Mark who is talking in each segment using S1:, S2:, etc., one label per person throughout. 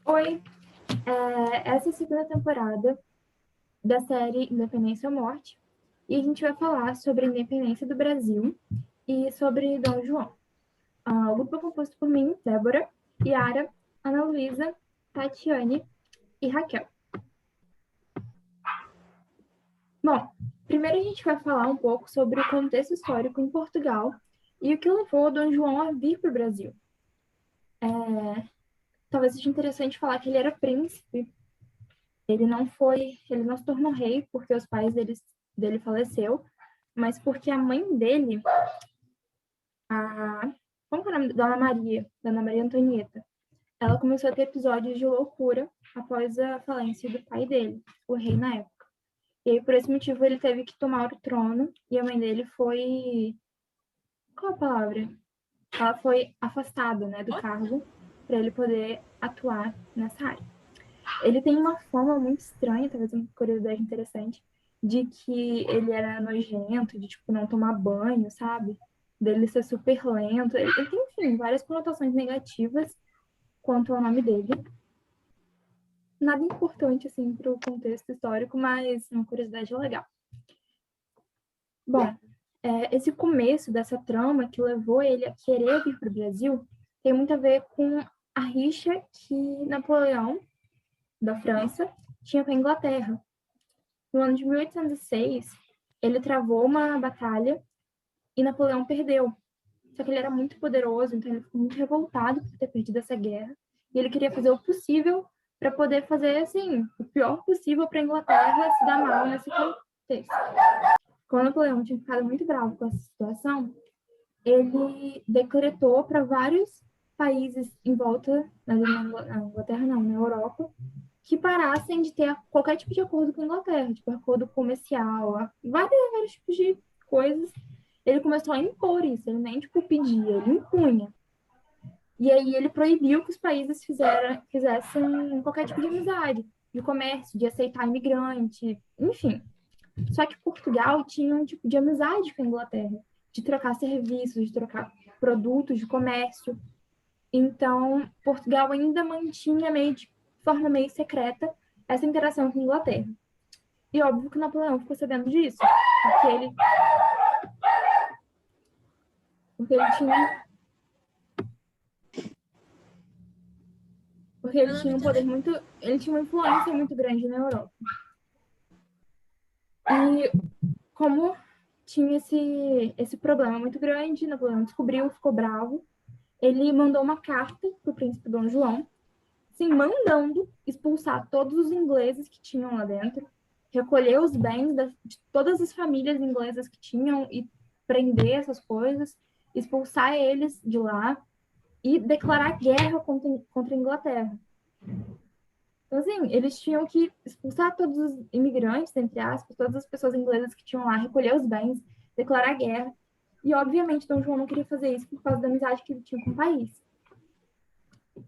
S1: Oi, essa é a segunda temporada da série Independência ou Morte, e a gente vai falar sobre a independência do Brasil e sobre Dom João. O grupo é composto por mim, Débora, Yara, Ana Luísa, Tatiane e Raquel. Bom, primeiro a gente vai falar um pouco sobre o contexto histórico em Portugal e o que levou Dom João a vir para o Brasil. Talvez seja interessante falar que ele era príncipe. Ele não se tornou rei porque os pais dele faleceu, mas porque a mãe dele, a, como é o nome? Dona Maria Antonieta, ela começou a ter episódios de loucura após a falência do pai dele, o rei na época. E aí, por esse motivo, ele teve que tomar o trono e a mãe dele foi. Qual a palavra? Ela foi afastada, né, do cargo para ele poder atuar nessa área. Ele tem uma fama muito estranha, talvez uma curiosidade interessante, de que ele era nojento, de, tipo, não tomar banho, sabe? Dele ser super lento. Ele tem, enfim, várias conotações negativas quanto ao nome dele. Nada importante, assim, para o contexto histórico, mas uma curiosidade legal. Bom, esse começo dessa trama que levou ele a querer vir para o Brasil tem muito a ver com a rixa que Napoleão, da França, tinha com a Inglaterra. No ano de 1806, ele travou uma batalha e Napoleão perdeu. Só que ele era muito poderoso, então ele ficou muito revoltado por ter perdido essa guerra. E ele queria fazer o possível para poder fazer, assim, o pior possível para a Inglaterra se dar mal nesse contexto. Quando Napoleão tinha ficado muito bravo com essa situação, ele decretou para vários países em volta, na Inglaterra não, na Europa, que parassem de ter qualquer tipo de acordo com a Inglaterra, tipo acordo comercial, vários tipos de coisas. Ele começou a impor isso, ele nem tipo pedia, ele impunha. E aí ele proibiu que os países fizessem qualquer tipo de amizade, de comércio, de aceitar imigrante, enfim. Só que Portugal tinha um tipo de amizade com a Inglaterra, de trocar serviços, de trocar produtos, de comércio. Então, Portugal ainda mantinha meio de forma meio secreta essa interação com a Inglaterra. E óbvio que Napoleão ficou sabendo disso, porque ele, porque ele tinha, porque ele
S2: Eu não
S1: tinha
S2: me
S1: um poder
S2: entendeu.
S1: muito, ele tinha uma influência muito grande na Europa. E como tinha esse problema muito grande, Napoleão descobriu, ficou bravo, ele mandou uma carta para o príncipe Dom João, assim, mandando expulsar todos os ingleses que tinham lá dentro, recolher os bens de todas as famílias inglesas que tinham e prender essas coisas, expulsar eles de lá e declarar guerra contra a Inglaterra. Então, assim, eles tinham que expulsar todos os imigrantes, entre aspas, todas as pessoas inglesas que tinham lá, recolher os bens, declarar guerra. E, obviamente, Dom João não queria fazer isso por causa da amizade que ele tinha com o país.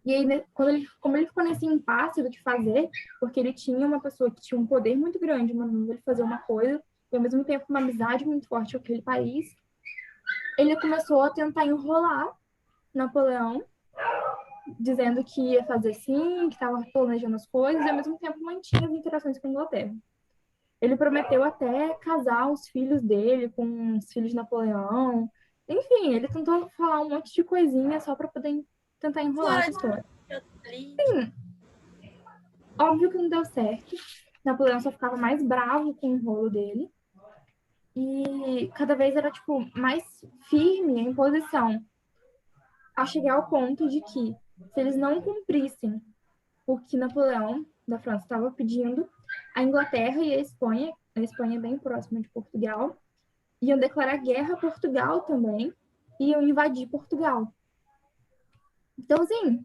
S1: E aí, né, como ele ficou nesse impasse do que fazer, porque ele tinha uma pessoa que tinha um poder muito grande, mandando ele fazer uma coisa, e ao mesmo tempo uma amizade muito forte com aquele país, ele começou a tentar enrolar Napoleão, dizendo que ia fazer sim, que estava planejando as coisas, e ao mesmo tempo mantinha as interações com a Inglaterra. Ele prometeu até casar os filhos dele com os filhos de Napoleão. Enfim, ele tentou falar um monte de coisinha só para poder tentar enrolar
S2: Fora
S1: essa história.
S2: ali.
S1: Óbvio que não deu certo. Napoleão só ficava mais bravo com o rolo dele. E cada vez era, tipo, mais firme a imposição. A chegar ao ponto de que, se eles não cumprissem o que Napoleão da França estava pedindo, a Inglaterra e a Espanha é bem próxima de Portugal, iam declarar guerra a Portugal também, e iam invadir Portugal. Então, assim,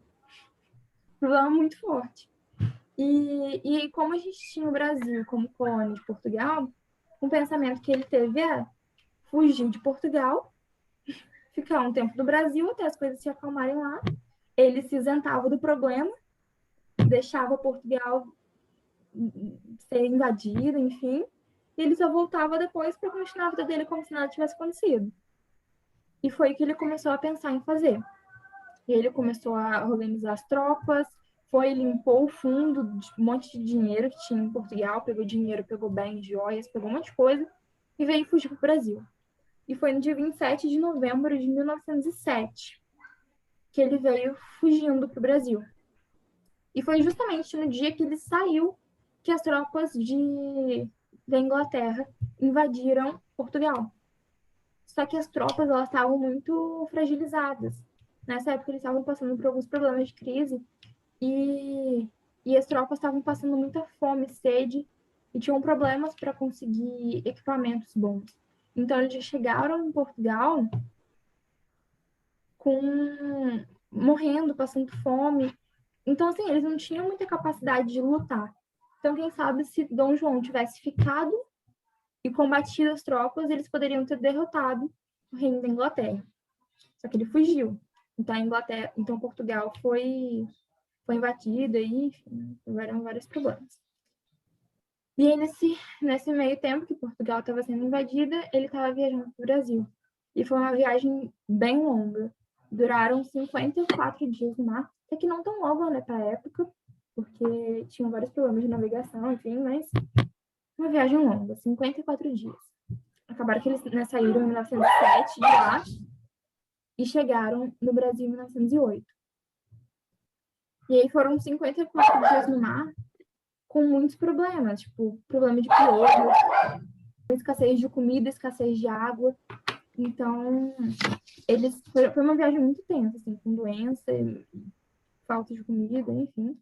S1: problema muito forte. E como a gente tinha o Brasil como colônia de Portugal, um pensamento que ele teve é fugir de Portugal, ficar um tempo no Brasil até as coisas se acalmarem lá. Ele se isentava do problema, deixava Portugal ser invadido, enfim, e ele só voltava depois para continuar a vida dele como se nada tivesse acontecido. E foi o que ele começou a pensar em fazer. E ele começou a organizar as tropas, foi, limpou o fundo de um monte de dinheiro que tinha em Portugal, pegou dinheiro, pegou bens, joias, pegou um monte de coisa e veio fugir para o Brasil. E foi no dia 27 de novembro de 1907 que ele veio fugindo para o Brasil. E foi justamente no dia que ele saiu que as tropas da Inglaterra invadiram Portugal. Só que as tropas elas estavam muito fragilizadas. Nessa época eles estavam passando por alguns problemas de crise e, e as tropas estavam passando muita fome, sede e tinham problemas para conseguir equipamentos bons. Então eles chegaram em Portugal com morrendo, passando fome. Então assim, eles não tinham muita capacidade de lutar. Então quem sabe se Dom João tivesse ficado e combatido as tropas, eles poderiam ter derrotado o reino da Inglaterra. Só que ele fugiu. Então a Inglaterra, então Portugal foi invadida e enfim, tiveram vários problemas. E aí, nesse meio tempo que Portugal estava sendo invadida, ele estava viajando para o Brasil. E foi uma viagem bem longa. Duraram 54 dias no mar, até que não tão longa, né, para a época, porque tinham vários problemas de navegação, enfim, mas uma viagem longa, 54 dias. Acabaram que eles, né, saíram em 1907 de lá e chegaram no Brasil em 1908. E aí foram 54 dias no mar, com muitos problemas, tipo, problema de piolho, escassez de comida, escassez de água. Então, foi uma viagem muito tensa, assim, com doença, falta de comida, enfim.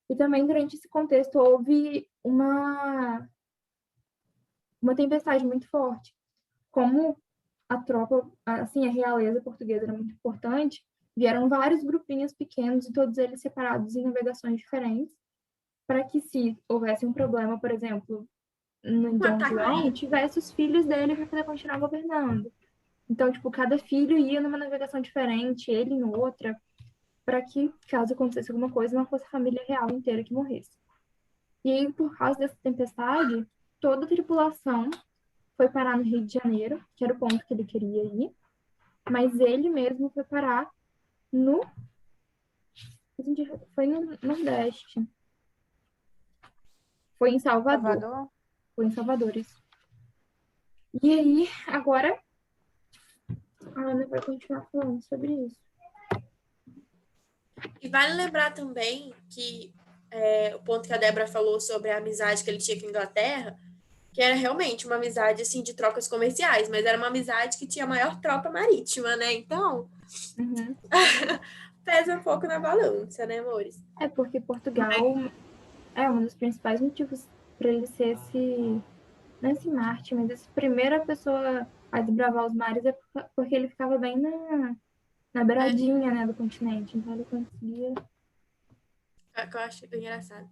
S1: E também, durante esse contexto, houve uma tempestade muito forte. Como a tropa, assim, a realeza portuguesa era muito importante, vieram vários grupinhos pequenos e todos eles separados em navegações diferentes, para que se houvesse um problema, por exemplo, no Dom João, tivesse os filhos dele para poder continuar governando. Então, tipo, cada filho ia numa navegação diferente, ele em outra, para que, caso acontecesse alguma coisa, não fosse a família real inteira que morresse. E aí, por causa dessa tempestade, toda a tripulação foi parar no Rio de Janeiro, que era o ponto que ele queria ir, mas ele mesmo foi parar no. Foi no Nordeste. Foi em Salvador.
S2: Salvador?
S1: Foi em Salvador, isso. E aí, agora, a Ana vai continuar falando sobre isso.
S3: E vale lembrar também que o ponto que a Débora falou sobre a amizade que ele tinha com a Inglaterra, que era realmente uma amizade assim de trocas comerciais, mas era uma amizade que tinha a maior tropa marítima, né? Então, pesa um pouco na balança, né, amores?
S1: É porque Portugal é um dos principais motivos para ele ser não esse Marte, mas essa primeira pessoa a desbravar os mares é porque ele ficava bem na beiradinha, né, do continente. Então ele conseguia.
S3: Que eu acho engraçado.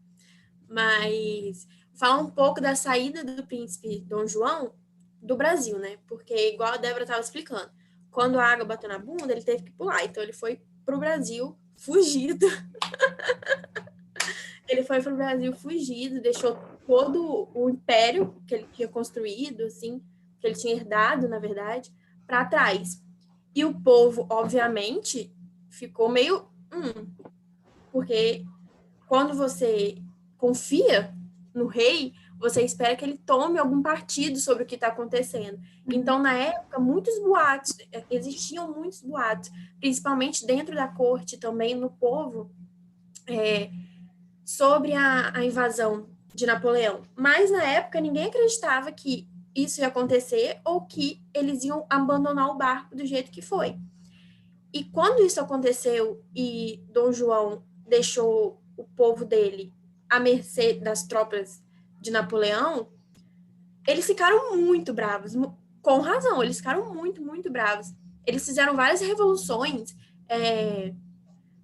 S3: Mas fala um pouco da saída do príncipe Dom João do Brasil, né? Porque, igual a Débora estava explicando, quando a água bateu na bunda, ele teve que pular. Então, ele foi para o Brasil fugido. Ele foi para o Brasil fugido, deixou todo o império que ele tinha construído, assim, que ele tinha herdado, na verdade, para trás. E o povo, obviamente, ficou meio... porque quando você confia no rei, você espera que ele tome algum partido sobre o que está acontecendo. Então, na época, existiam muitos boatos, principalmente dentro da corte, também no povo, sobre a invasão de Napoleão. Mas, na época, ninguém acreditava que isso ia acontecer ou que eles iam abandonar o barco do jeito que foi. E quando isso aconteceu e Dom João deixou o povo dele à mercê das tropas de Napoleão, eles ficaram muito bravos, com razão, eles ficaram muito, muito bravos. Eles fizeram várias revoluções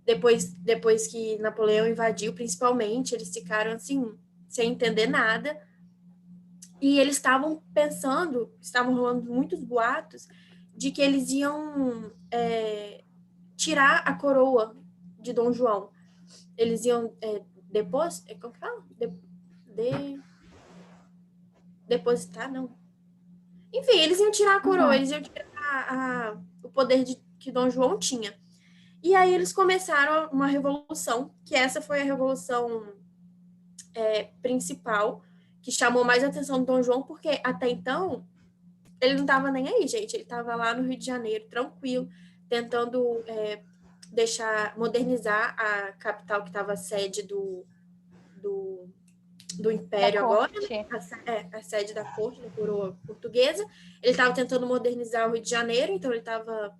S3: depois que Napoleão invadiu, principalmente, eles ficaram assim, sem entender nada. E eles estavam pensando, estavam rolando muitos boatos de que eles iam tirar a coroa de Dom João. Eles iam como que fala? Depositar, não. Enfim, eles iam tirar a coroa, eles iam tirar o poder que Dom João tinha. E aí eles começaram uma revolução, que essa foi a revolução principal, que chamou mais a atenção do Dom João, porque até então ele não estava nem aí, gente. Ele estava lá no Rio de Janeiro, tranquilo, tentando modernizar a capital que estava sede do Império agora, né? A sede da corte, da coroa portuguesa. Ele estava tentando modernizar o Rio de Janeiro, então ele estava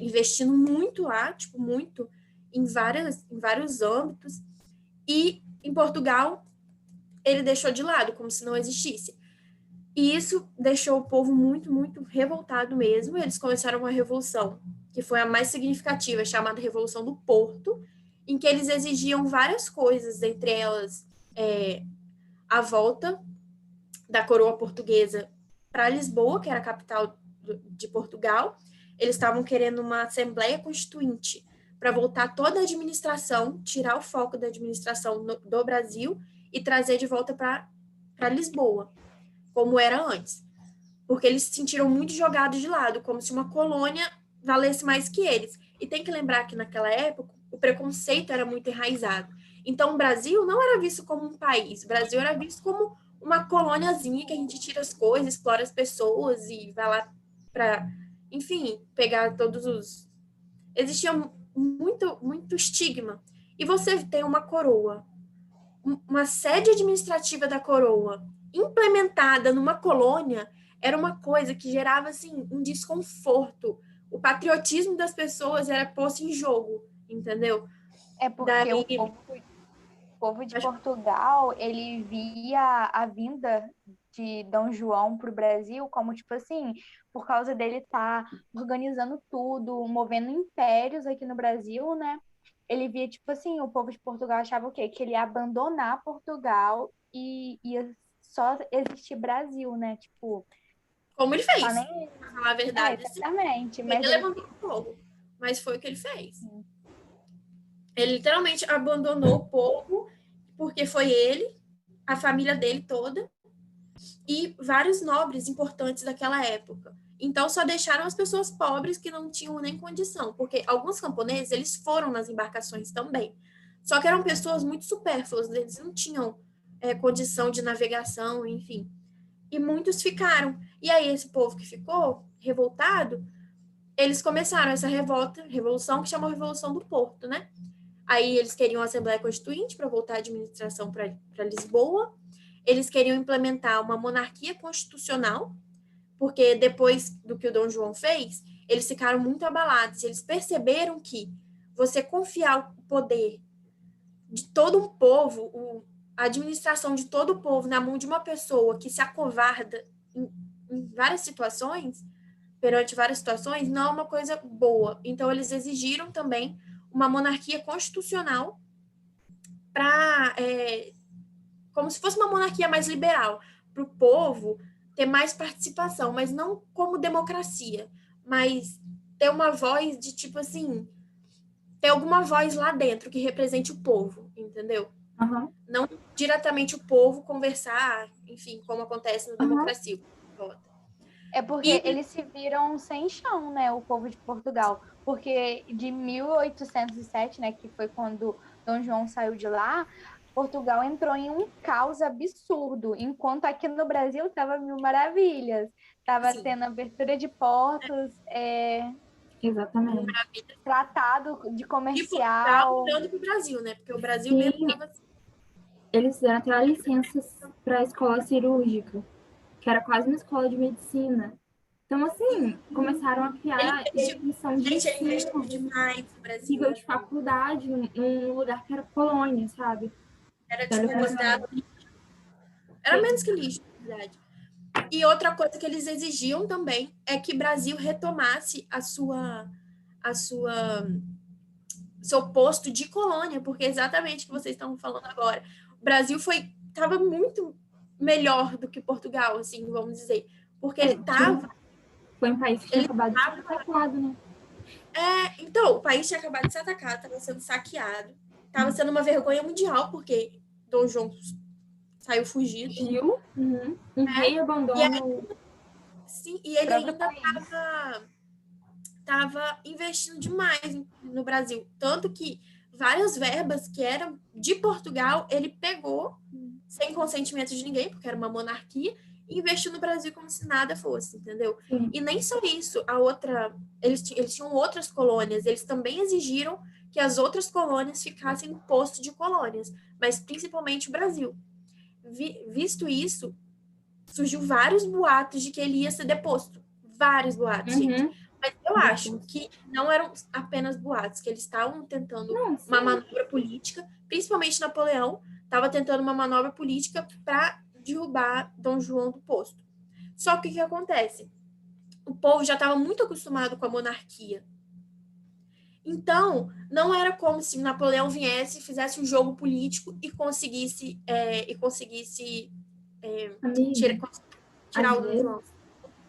S3: investindo muito lá, tipo, muito, em vários âmbitos. E em Portugal, ele deixou de lado, como se não existisse. E isso deixou o povo muito, muito revoltado mesmo. Eles começaram uma revolução, que foi a mais significativa, chamada Revolução do Porto, em que eles exigiam várias coisas, entre elas a volta da coroa portuguesa para Lisboa, que era a capital de Portugal. Eles estavam querendo uma Assembleia Constituinte para voltar toda a administração, tirar o foco da administração do Brasil e trazer de volta para Lisboa, como era antes. Porque eles se sentiram muito jogados de lado, como se uma colônia valesse mais que eles. E tem que lembrar que naquela época o preconceito era muito enraizado. Então o Brasil não era visto como um país, o Brasil era visto como uma colôniazinha que a gente tira as coisas, explora as pessoas e vai lá para, enfim, pegar todos os... Existia muito, muito estigma. E você tem uma coroa, uma sede administrativa da coroa implementada numa colônia, era uma coisa que gerava, assim, um desconforto. O patriotismo das pessoas era posto em jogo, entendeu?
S2: É porque o povo de Portugal, ele via a vinda de Dom João para o Brasil como, tipo assim, por causa dele estar organizando tudo, movendo impérios aqui no Brasil, né? Ele via, tipo assim, o povo de Portugal achava o quê? Que ele ia abandonar Portugal e ia só existir Brasil, né? Tipo...
S3: Como ele fez,
S2: tá nem...
S3: pra falar a verdade.
S2: Exatamente.
S3: Mas ele levantou fogo, mas foi o que ele fez. Ele literalmente abandonou o povo, porque foi ele, a família dele toda, e vários nobres importantes daquela época. Então, só deixaram as pessoas pobres que não tinham nem condição, porque alguns camponeses, eles foram nas embarcações também. Só que eram pessoas muito supérfluas, eles não tinham condição de navegação, enfim. E muitos ficaram. E aí, esse povo que ficou revoltado, eles começaram essa revolução, que chamou Revolução do Porto, né? Aí eles queriam a Assembleia Constituinte para voltar a administração para Lisboa. Eles queriam implementar uma monarquia constitucional, porque depois do que o Dom João fez, eles ficaram muito abalados. Eles perceberam que você confiar o poder de todo um povo, a administração de todo o povo na mão de uma pessoa que se acovarda em várias situações, perante várias situações, não é uma coisa boa. Então, eles exigiram também uma monarquia constitucional para... como se fosse uma monarquia mais liberal, para o povo ter mais participação, mas não como democracia, mas ter uma voz de, tipo assim, ter alguma voz lá dentro que represente o povo, entendeu?
S1: Uhum.
S3: Não diretamente o povo conversar, enfim, como acontece na democracia.
S2: É porque eles se viram sem chão, né, o povo de Portugal. Porque de 1807, né, que foi quando Dom João saiu de lá, Portugal entrou em um caos absurdo, enquanto aqui no Brasil estava mil maravilhas. Estava tendo abertura de portos,
S1: Exatamente.
S2: tratado de
S3: E
S2: comercial.
S3: olhando para o Brasil, né? Porque o Brasil mesmo estava...
S1: Eles fizeram até licenças para a escola cirúrgica, que era quase uma escola de medicina. Então, assim, começaram a criar instituição de ensino,
S3: demais no Brasil.
S1: nível de faculdade, num lugar que era colônia, sabe?
S3: Era tipo considerado lixo. Era menos que lixo, na verdade. E outra coisa que eles exigiam também é que o Brasil retomasse seu posto de colônia, porque é exatamente o que vocês estão falando agora. O Brasil estava muito melhor do que Portugal, assim, vamos dizer. Porque ele estava...
S1: Foi um país que tinha acabado de ser atacado, né?
S3: Então, o país tinha acabado de ser atacado, estava sendo saqueado, estava sendo uma vergonha mundial, porque Dom João saiu fugido.
S1: Fugiu. Um rei abandona.
S3: Sim, e ele ainda estava estava investindo demais no Brasil. Tanto que várias verbas que eram de Portugal, ele pegou, sem consentimento de ninguém, porque era uma monarquia, e investiu no Brasil como se nada fosse, entendeu?
S1: Sim.
S3: E nem só isso, eles tinham outras colônias, eles também exigiram que as outras colônias ficassem no posto de colônias, mas principalmente o Brasil. Visto isso, surgiu vários boatos de que ele ia ser deposto. Vários boatos, gente. Mas eu acho que não eram apenas boatos, que eles estavam tentando uma manobra política, principalmente Napoleão estava tentando uma manobra política para derrubar Dom João do posto. Só que o que acontece? O povo já estava muito acostumado com a monarquia. Então, não era como se Napoleão viesse, fizesse um jogo político e conseguisse tirar o Dom João.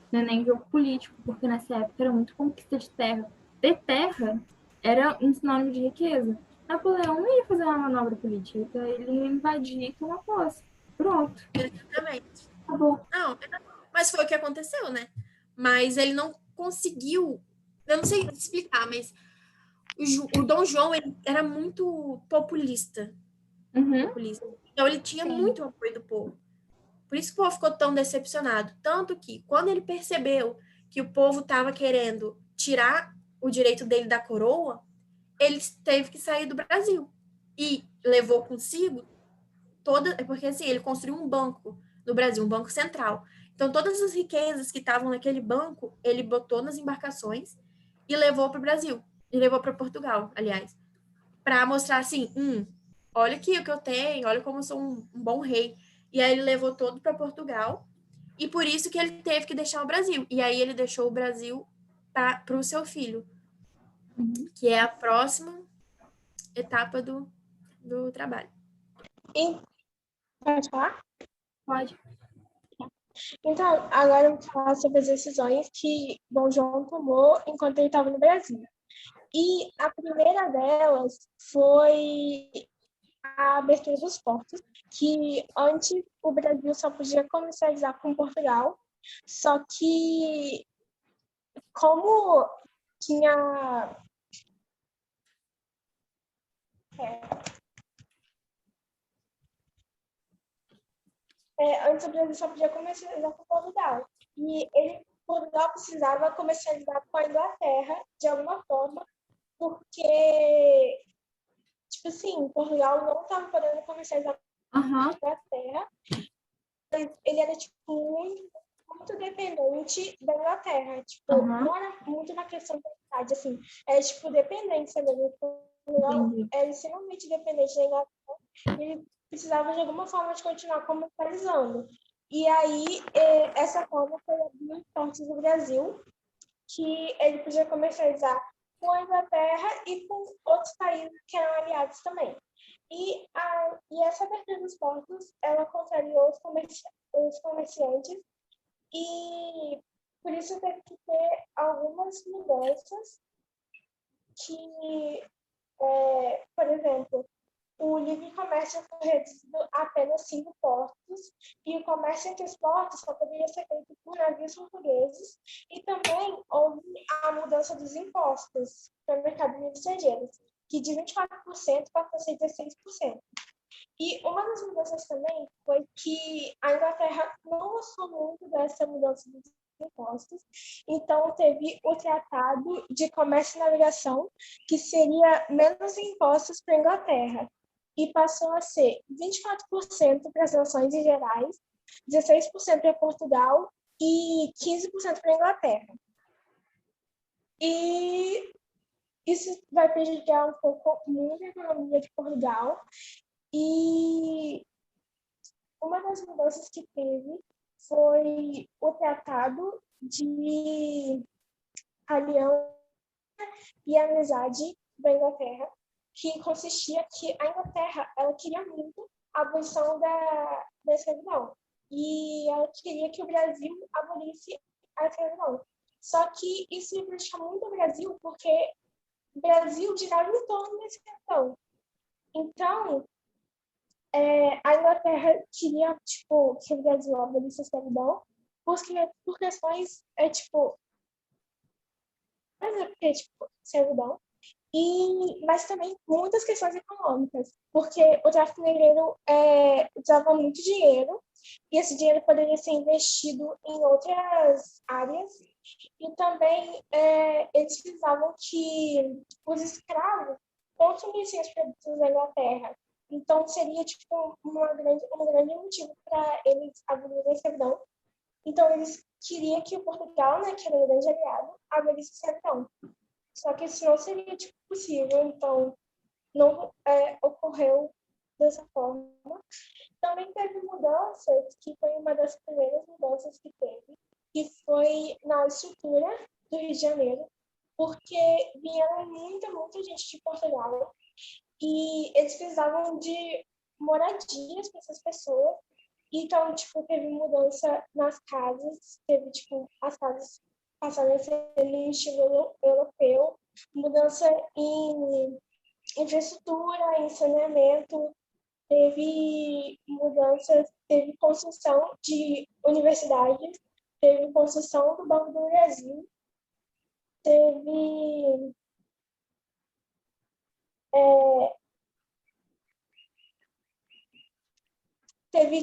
S1: Não é nem jogo político, porque nessa época era muito conquista de terra. Ter terra era um sinônimo de riqueza. Napoleão não ia fazer uma manobra política, então ele ia invadir e tomar posse. Pronto.
S3: Exatamente.
S1: Acabou.
S3: Não, mas foi o que aconteceu, né? Mas ele não conseguiu. Eu não sei explicar, mas o Dom João ele era muito populista. Então ele tinha muito apoio do povo. Por isso que o povo ficou tão decepcionado. Tanto que, quando ele percebeu que o povo estava querendo tirar o direito dele da coroa, ele teve que sair do Brasil. E levou consigo porque assim, ele construiu um banco no Brasil, um banco central. Então, todas as riquezas que estavam naquele banco, ele botou nas embarcações e levou para o Brasil. E levou para Portugal, aliás. Para mostrar assim, olha aqui o que eu tenho, olha como eu sou um bom rei. E aí ele levou todo para Portugal. E por isso que ele teve que deixar o Brasil. E aí ele deixou o Brasil para o seu filho, que é a próxima etapa do trabalho.
S4: Pode falar?
S1: Pode.
S4: Então, agora eu vou falar sobre as decisões que Dom João tomou enquanto ele estava no Brasil. E a primeira delas foi a abertura dos portos, que antes o Brasil só podia comercializar com Portugal, só que como tinha... antes o Brasil só podia comercializar com Portugal. E Portugal precisava comercializar com a Inglaterra, de alguma forma, porque, tipo assim, Portugal não estava podendo comercializar com a Inglaterra. Ele era, tipo, muito dependente da Inglaterra. Tipo, não era muito uma questão de vontade, assim. Era, tipo, dependência mesmo. Portugal era extremamente dependente da Inglaterra. E ele precisava, de alguma forma, de continuar comercializando. E aí, essa forma foi abrir os portos do Brasil, que ele podia comercializar com a Inglaterra e com outros países que eram aliados também. E essa abertura dos portos, ela contrariou os comerciantes e por isso teve que ter algumas mudanças que, por exemplo, o livre comércio foi reduzido a apenas 5 portos e o comércio entre os portos só poderia ser feito por navios portugueses e também houve a mudança dos impostos para o mercado de estrangeiros, que de 24% passou a ser 16%. E uma das mudanças também foi que a Inglaterra não gostou muito dessa mudança dos impostos, então teve o Tratado de Comércio e Navegação, que seria menos impostos para a Inglaterra, e passou a ser 24% para as nações em gerais, 16% para Portugal e 15% para a Inglaterra. E isso vai prejudicar um pouco muito a economia de Portugal. E uma das mudanças que teve foi o Tratado de Aliança e Amizade da Inglaterra, que consistia que a Inglaterra ela queria muito a abolição da escravidão. E ela queria que o Brasil abolisse a escravidão. Só que isso ia prejudicar muito o Brasil, porque o Brasil girava em torno da escravidão. Então, a Inglaterra queria, tipo, que o Brasil abolisse a escravidão, por questões, né, porque, tipo, servidão, mas também muitas questões econômicas, porque o tráfico negreiro usava muito dinheiro, e esse dinheiro poderia ser investido em outras áreas, e também eles precisavam que os escravos consumissem os produtos da Inglaterra. Então, seria tipo um grande motivo para eles abolirem a escravidão. Então, eles queriam que o Portugal, né, que era um grande aliado, abolisse a escravidão. Só que isso não seria tipo, possível, então não ocorreu dessa forma. Também teve mudanças, que foi uma das primeiras mudanças que teve, que foi na estrutura do Rio de Janeiro, porque vieram muita gente de Portugal e eles precisavam de moradias para essas pessoas. Então, tipo, teve mudança nas casas, teve, tipo, as casas passaram a ser em estilo europeu, mudança em infraestrutura, em saneamento, teve mudanças, teve construção de universidades, teve construção do Banco do Brasil, teve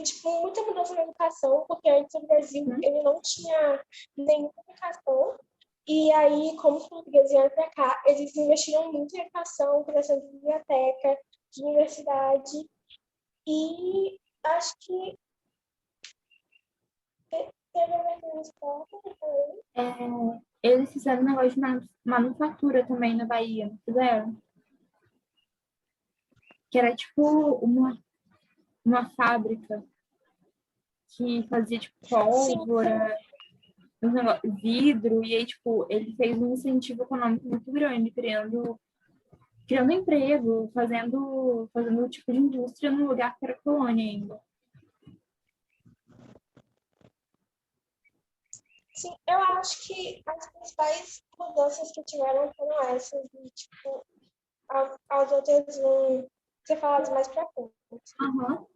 S4: tipo, muita mudança na educação, porque antes o Brasil ele não tinha nenhuma educação. E aí, como os portugueses vieram para cá, eles investiram muito em educação, criação de biblioteca, de universidade. E acho que teve a abertura de porta também.
S1: Eles fizeram um negócio de manufatura também na Bahia, não fizeram? Que era tipo uma fábrica que fazia tipo pólvora, vidro, e aí, tipo, ele fez um incentivo econômico muito grande, criando emprego, fazendo tipo de indústria no lugar que era colônia ainda.
S4: Sim, eu acho que as principais mudanças que tiveram foram essas, e, tipo, as outras vão ser faladas mais pra frente.
S1: Uhum.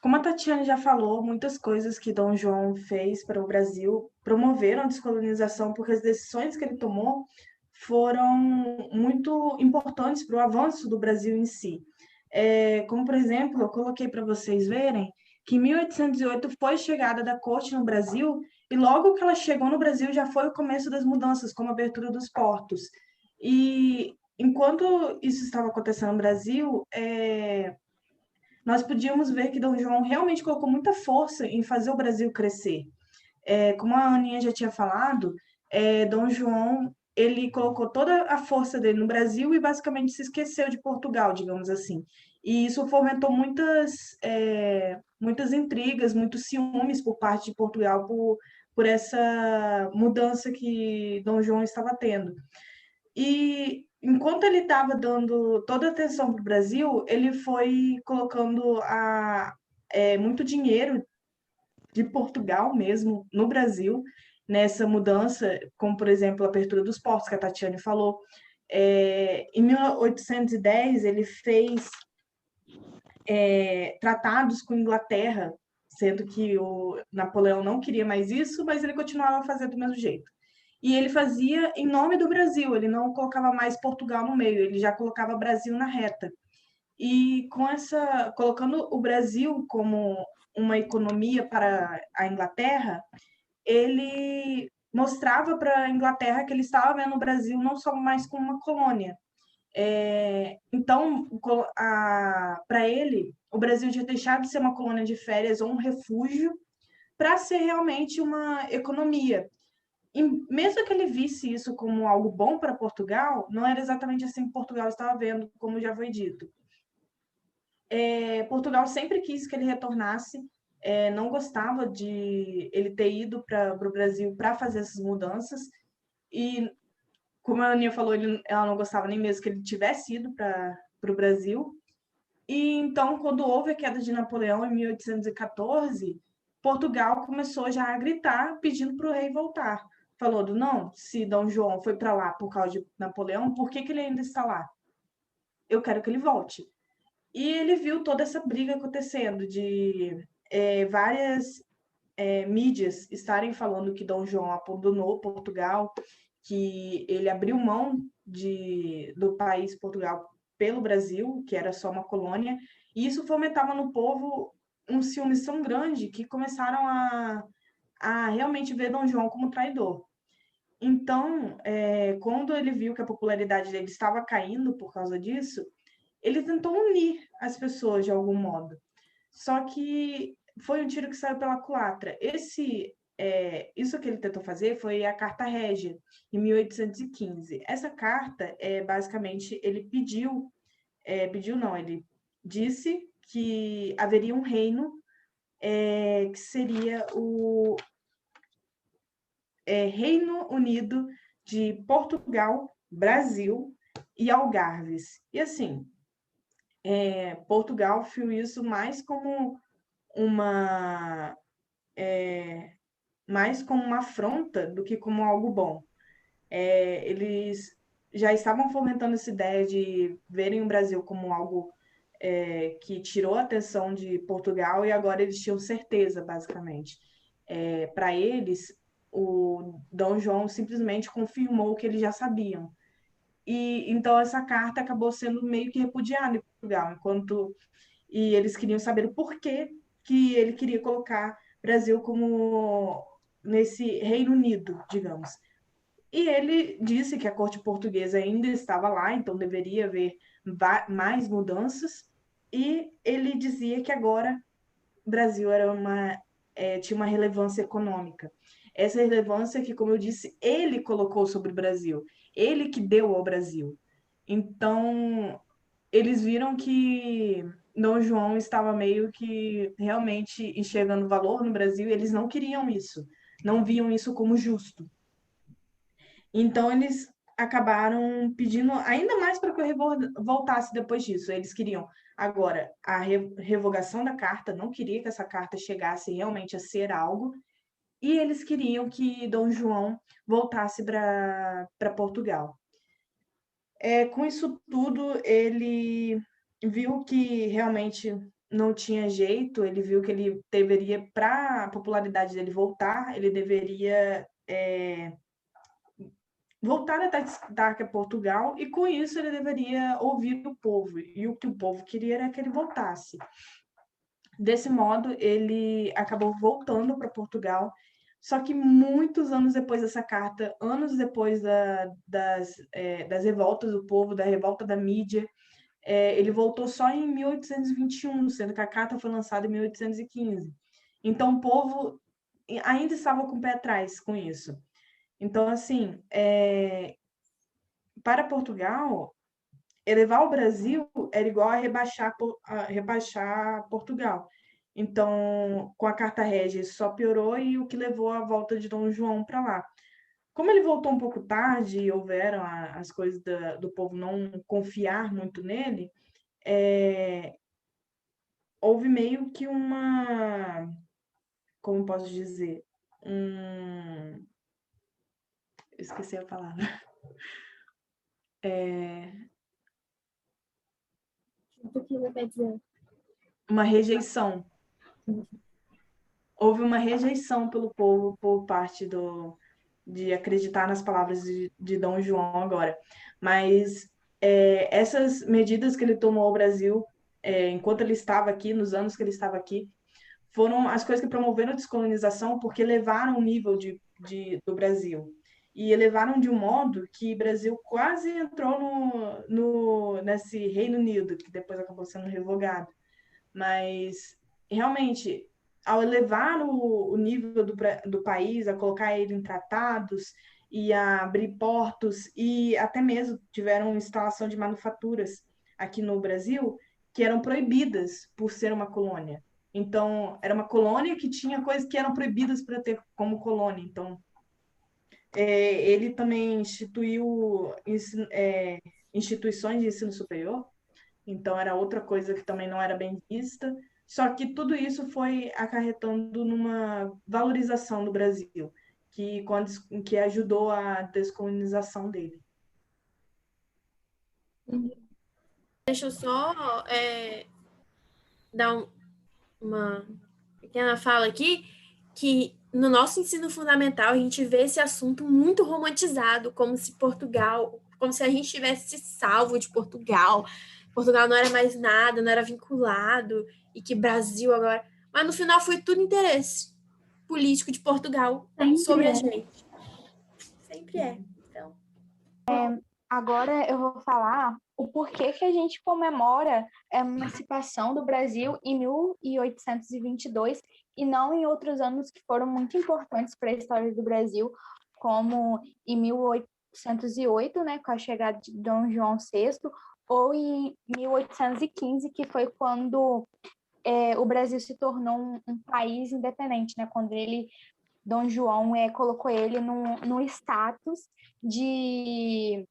S5: Como a Tatiana já falou, muitas coisas que Dom João fez para o Brasil promoveram a descolonização, porque as decisões que ele tomou foram muito importantes para o avanço do Brasil em si. Como, por exemplo, eu coloquei para vocês verem que em 1808 foi chegada da corte no Brasil, e logo que ela chegou no Brasil já foi o começo das mudanças, como a abertura dos portos. E enquanto isso estava acontecendo no Brasil, nós podíamos ver que Dom João realmente colocou muita força em fazer o Brasil crescer. Como a Aninha já tinha falado, Dom João ele colocou toda a força dele no Brasil e basicamente se esqueceu de Portugal, digamos assim. E isso fomentou muitas intrigas, muitos ciúmes por parte de Portugal por essa mudança que Dom João estava tendo. E enquanto ele estava dando toda a atenção para o Brasil, ele foi colocando muito dinheiro de Portugal mesmo no Brasil, nessa mudança, como, por exemplo, a abertura dos portos, que a Tatiane falou. Em 1810, ele fez tratados com a Inglaterra, sendo que o Napoleão não queria mais isso, mas ele continuava a fazer do mesmo jeito. E ele fazia em nome do Brasil, ele não colocava mais Portugal no meio, ele já colocava Brasil na reta. E colocando o Brasil como uma economia para a Inglaterra, ele mostrava para a Inglaterra que ele estava vendo o Brasil não só mais como uma colônia. Então, para ele, o Brasil tinha deixado de ser uma colônia de férias ou um refúgio para ser realmente uma economia. E mesmo que ele visse isso como algo bom para Portugal, não era exatamente assim que Portugal estava vendo, como já foi dito. Portugal sempre quis que ele retornasse, não gostava de ele ter ido para o Brasil para fazer essas mudanças, e como a Aninha falou, ela não gostava nem mesmo que ele tivesse ido para o Brasil. E então, quando houve a queda de Napoleão em 1814, Portugal começou já a gritar, pedindo para o rei voltar. Falou não, se Dom João foi para lá por causa de Napoleão, por que ele ainda está lá? Eu quero que ele volte. E ele viu toda essa briga acontecendo, de várias mídias estarem falando que Dom João abandonou Portugal, que ele abriu mão do país Portugal pelo Brasil, que era só uma colônia, e isso fomentava no povo um ciúme tão grande que começaram a realmente ver Dom João como traidor. Então, quando ele viu que a popularidade dele estava caindo por causa disso, ele tentou unir as pessoas de algum modo. Só que foi um tiro que saiu pela culatra. Isso que ele tentou fazer foi a Carta Régia, em 1815. Essa carta, basicamente, ele ele disse que haveria um reino que seria o Reino Unido de Portugal, Brasil e Algarves. E assim, Portugal viu isso mais como uma afronta do que como algo bom. Eles já estavam fomentando essa ideia de verem o Brasil como algo que tirou a atenção de Portugal e agora eles tinham certeza, basicamente. Para eles, o Dom João simplesmente confirmou o que eles já sabiam. E então essa carta acabou sendo meio que repudiada em Portugal, e eles queriam saber o porquê que ele queria colocar Brasil como nesse Reino Unido, digamos. E ele disse que a corte portuguesa ainda estava lá, então deveria haver mais mudanças. E ele dizia que agora o Brasil tinha uma relevância econômica. Essa relevância que, como eu disse, ele colocou sobre o Brasil, ele que deu ao Brasil. Então, eles viram que Dom João estava meio que realmente enxergando valor no Brasil e eles não queriam isso, não viam isso como justo. Então, eles acabaram pedindo ainda mais para que o rei voltasse depois disso. Eles queriam, agora, a revogação da carta, não queria que essa carta chegasse realmente a ser algo, e eles queriam que Dom João voltasse para Portugal. Com isso tudo, ele viu que realmente não tinha jeito, ele viu que ele deveria, para a popularidade dele voltar, ele deveria voltar a destaque a Portugal, e com isso ele deveria ouvir o povo, e o que o povo queria era que ele voltasse. Desse modo, ele acabou voltando para Portugal, só que muitos anos depois dessa carta, anos depois das revoltas do povo, da revolta da mídia, ele voltou só em 1821, sendo que a carta foi lançada em 1815. Então, o povo ainda estava com o pé atrás com isso. Então, assim, para Portugal, elevar o Brasil era igual a rebaixar Portugal. Então, com a Carta Régia, isso só piorou e o que levou à volta de Dom João para lá. Como ele voltou um pouco tarde e houveram as coisas do povo não confiar muito nele, houve meio que como posso dizer, esqueci a palavra.
S1: O que você quer dizer?
S5: Uma rejeição. Houve uma rejeição pelo povo por parte de acreditar nas palavras de Dom João agora. Mas essas medidas que ele tomou ao Brasil, enquanto ele estava aqui, nos anos que ele estava aqui, foram as coisas que promoveram a descolonização, porque elevaram o nível do Brasil. E elevaram de um modo que o Brasil quase entrou nesse Reino Unido, que depois acabou sendo revogado. Mas, realmente, ao elevar o nível do país, a colocar ele em tratados e a abrir portos, e até mesmo tiveram instalação de manufaturas aqui no Brasil que eram proibidas por ser uma colônia. Então, era uma colônia que tinha coisas que eram proibidas para ter como colônia. Então, ele também instituiu instituições de ensino superior, então era outra coisa que também não era bem vista. Só que tudo isso foi acarretando numa valorização do Brasil, que ajudou a descolonização dele.
S3: Deixa eu só dar uma pequena fala aqui. que no nosso ensino fundamental a gente vê esse assunto muito romantizado, como se Portugal, como se a gente tivesse salvo de Portugal. Portugal não era mais nada, não era vinculado, e que Brasil agora. Mas no final foi tudo interesse político de Portugal sobre a gente. Sempre é. Então.
S2: Agora eu vou falar o porquê que a gente comemora a emancipação do Brasil em 1822 e não em outros anos que foram muito importantes para a história do Brasil, como em 1808, né, com a chegada de Dom João VI, ou em 1815, que foi quando o Brasil se tornou um país independente, né, quando Dom João colocou ele no status de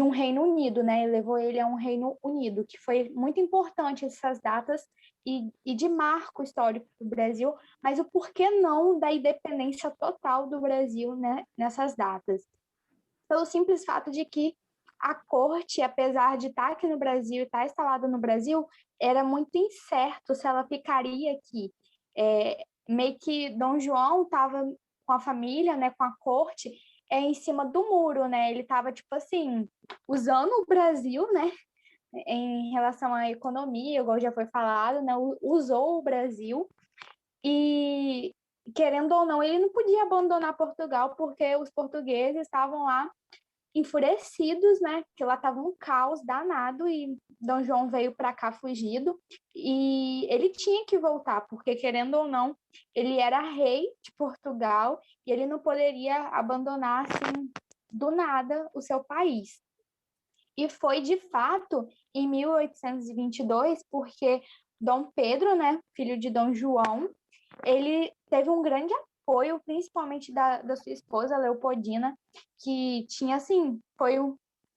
S2: um Reino Unido, né? E levou ele a um Reino Unido, que foi muito importante essas datas e de marco histórico do Brasil, mas o porquê não da independência total do Brasil, né, nessas datas? Pelo simples fato de que a corte, apesar de estar aqui no Brasil e estar instalada no Brasil, era muito incerto se ela ficaria aqui. Meio que Dom João estava com a família, né, com a corte, em cima do muro, né? Ele estava, tipo assim, usando o Brasil, né, em relação à economia, igual já foi falado, né, usou o Brasil e, querendo ou não, ele não podia abandonar Portugal porque os portugueses estavam lá enfurecidos, né, que lá estava um caos danado e Dom João veio para cá fugido e ele tinha que voltar, porque querendo ou não, ele era rei de Portugal e ele não poderia abandonar assim do nada o seu país. E foi de fato em 1822, porque Dom Pedro, né, filho de Dom João, ele teve um grande apoio, principalmente da sua esposa, Leopoldina, que tinha, assim, foi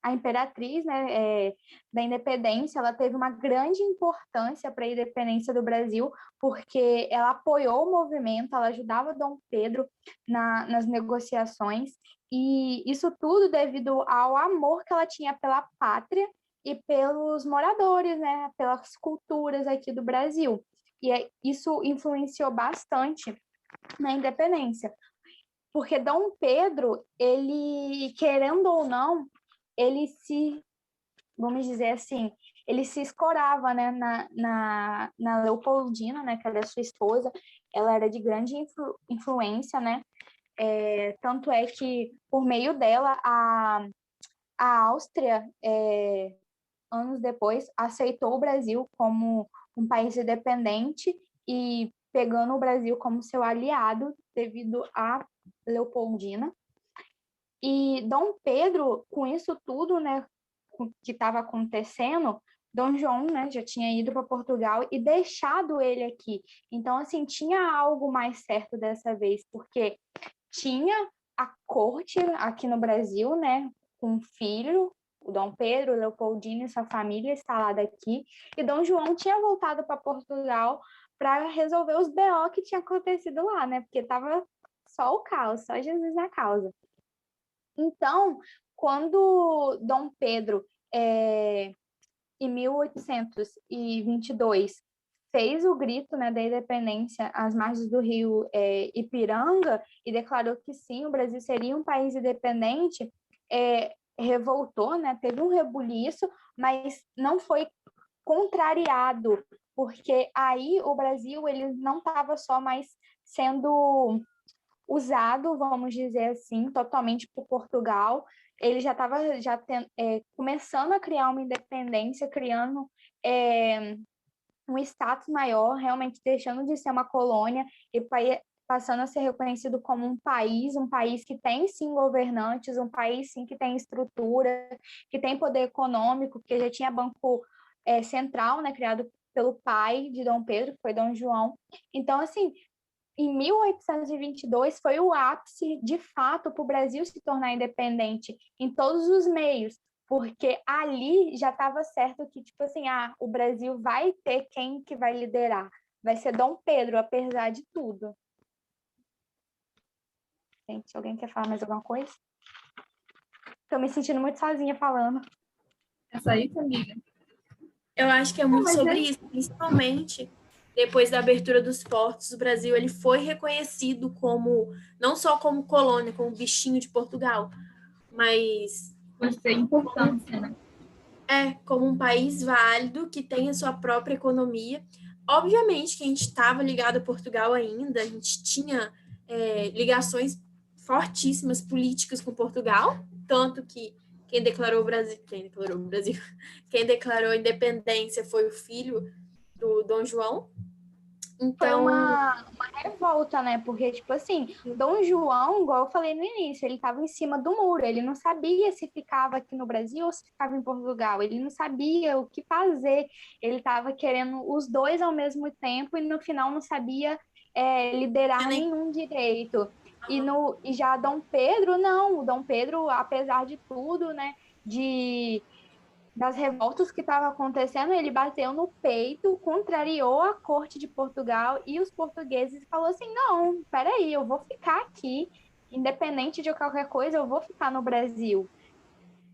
S2: a imperatriz, né, da independência. Ela teve uma grande importância para a independência do Brasil, porque ela apoiou o movimento, ela ajudava Dom Pedro nas negociações, e isso tudo devido ao amor que ela tinha pela pátria e pelos moradores, né, pelas culturas aqui do Brasil. E isso influenciou bastante na independência, porque Dom Pedro, ele, querendo ou não, ele se, vamos dizer assim, ele se escorava, né, na Leopoldina, né, que era sua esposa. Ela era de grande influência, né, tanto é que, por meio dela, a Áustria, anos depois, aceitou o Brasil como um país independente e pegando o Brasil como seu aliado devido a Leopoldina. E Dom Pedro, com isso tudo, né, que estava acontecendo, Dom João, né, já tinha ido para Portugal e deixado ele aqui. Então, assim, tinha algo mais certo dessa vez, porque tinha a corte aqui no Brasil, né, com um filho, o Dom Pedro, Leopoldina e sua família instalada aqui, e Dom João tinha voltado para Portugal para resolver os BO que tinha acontecido lá, né, porque estava só o caos, só Jesus na causa. Então, quando Dom Pedro, em 1822, fez o grito, né, da independência às margens do rio Ipiranga e declarou que sim, o Brasil seria um país independente, revoltou, né, teve um rebuliço, mas não foi contrariado, porque aí o Brasil ele não estava só mais sendo usado, vamos dizer assim, totalmente por Portugal. Ele já estava começando a criar uma independência, criando um status maior, realmente deixando de ser uma colônia e passando a ser reconhecido como um país que tem sim governantes, um país sim que tem estrutura, que tem poder econômico, porque já tinha banco central, né, criado pelo pai de Dom Pedro, que foi Dom João. Então, assim, em 1822 foi o ápice, de fato, para o Brasil se tornar independente em todos os meios, porque ali já estava certo que, tipo assim, o Brasil vai ter quem que vai liderar. Vai ser Dom Pedro, apesar de tudo. Gente, alguém quer falar mais alguma coisa? Estou me sentindo muito sozinha falando.
S1: É só isso, amiga?
S3: Eu acho que é muito sobre isso, principalmente depois da abertura dos portos, o Brasil ele foi reconhecido como, não só como colônia, como bichinho de Portugal, mas
S1: Por ser importância, né?
S3: como um país válido, que tem a sua própria economia. Obviamente que a gente estava ligado a Portugal ainda, a gente tinha ligações fortíssimas políticas com Portugal, tanto que quem declarou a independência foi o filho do Dom João.
S2: Foi
S3: Então,
S2: uma revolta, né? Porque, tipo assim, Dom João, igual eu falei no início, ele estava em cima do muro, ele não sabia se ficava aqui no Brasil ou se ficava em Portugal, ele não sabia o que fazer, ele estava querendo os dois ao mesmo tempo e no final não sabia liderar nenhum direito. E já Dom Pedro, não, o Dom Pedro, apesar de tudo, né, das revoltas que estavam acontecendo, ele bateu no peito, contrariou a corte de Portugal e os portugueses e falou assim, não, peraí, eu vou ficar aqui, independente de qualquer coisa, eu vou ficar no Brasil.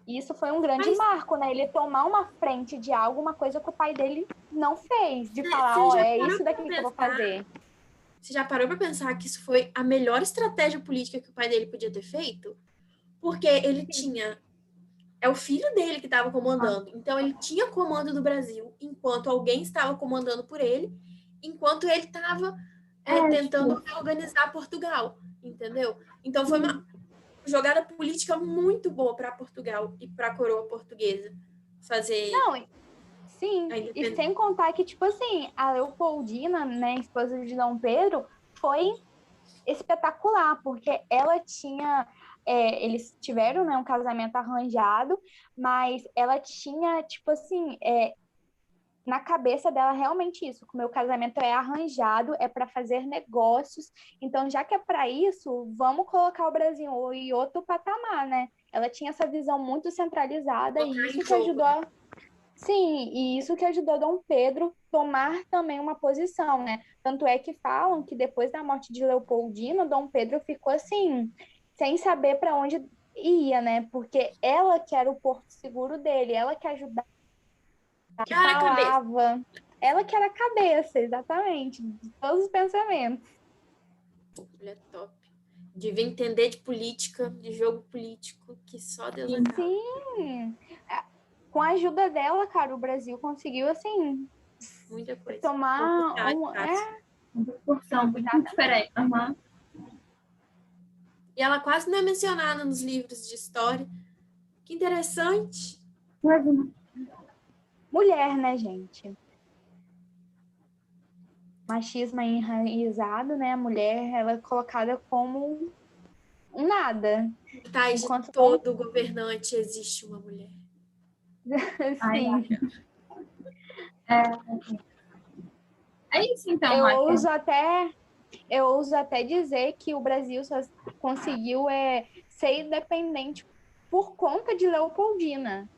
S2: E isso foi um grande marco, né? Ele tomar uma frente de algo, uma coisa que o pai dele não fez, de falar, é isso daqui que eu vou fazer.
S3: Você já parou para pensar que isso foi a melhor estratégia política que o pai dele podia ter feito? Porque ele tinha... É o filho dele que estava comandando. Então, ele tinha comando do Brasil, enquanto alguém estava comandando por ele, enquanto ele estava tentando organizar Portugal, entendeu? Então, foi uma jogada política muito boa para Portugal e para a coroa portuguesa fazer...
S2: Não, sim, e sem contar que, tipo assim, a Leopoldina, né, esposa de Dom Pedro, foi espetacular, porque ela tinha... eles tiveram, né, um casamento arranjado, mas ela tinha, tipo assim, na cabeça dela realmente isso, que o meu casamento é arranjado, é para fazer negócios, então já que é para isso, vamos colocar o Brasil em outro patamar, né? Ela tinha essa visão muito centralizada e isso que ajudou Sim, e isso que ajudou Dom Pedro tomar também uma posição, né? Tanto é que falam que depois da morte de Leopoldina, Dom Pedro ficou assim, sem saber para onde ia, né? Porque ela que era o porto seguro dele, ela que ajudava, que falava, ela que era a cabeça, exatamente, de todos os pensamentos.
S3: Ele é top. Devia entender de política, de jogo político, que só Deus sabe.
S2: Sim, com a ajuda dela, cara, o Brasil conseguiu, assim,
S3: muita coisa.
S2: Tomar
S1: uma proporção muito diferente. Uhum.
S3: E ela quase não é mencionada nos livros de história. Que interessante.
S2: Mulher, né, gente? Machismo é enraizado, né? A mulher, ela é colocada como um nada.
S3: Atrás de todo governante existe uma mulher.
S2: Sim.
S1: É isso, então,
S2: eu ouso até dizer que o Brasil só conseguiu ser independente por conta de Leopoldina.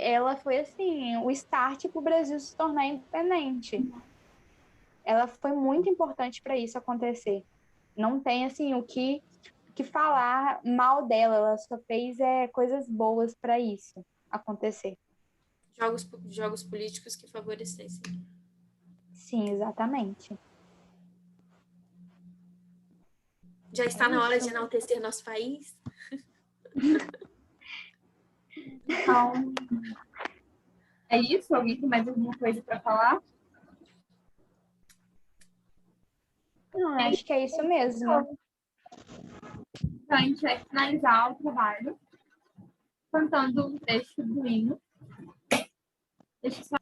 S2: Ela foi, assim, o start para o Brasil se tornar independente. Ela foi muito importante para isso acontecer. Não tem, assim, o que falar mal dela. Ela só fez coisas boas para isso acontecer.
S3: Jogos políticos que favorecessem.
S2: Sim, exatamente.
S3: Já está na hora de enaltecer nosso país?
S1: Então, é isso? Alguém tem mais alguma coisa para falar?
S2: Não, acho que é isso mesmo.
S1: Então, a gente vai finalizar o trabalho cantando um trecho do hino. Deixa eu só...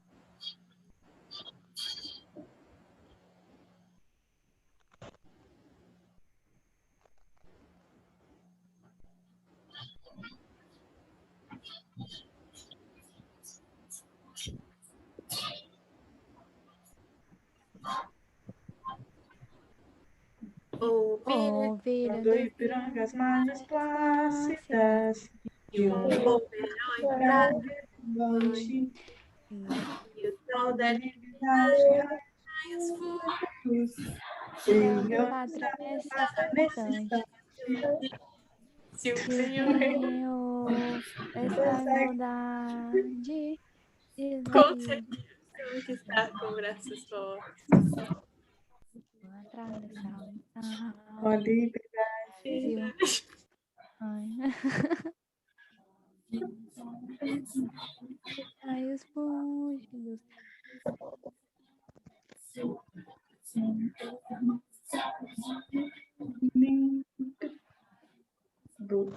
S5: Ouvir do Ipiranga as margens plácidas e um povo herói noite e o sol da liberdade raia os fugos Senhor, passa nesse instante se o Senhor
S2: essa igualdade
S3: com certeza conquistar com braços fortes.
S2: Vou atravessar o mar.
S5: Pode
S2: Brasil. Ai. Ai, os músculos.
S5: do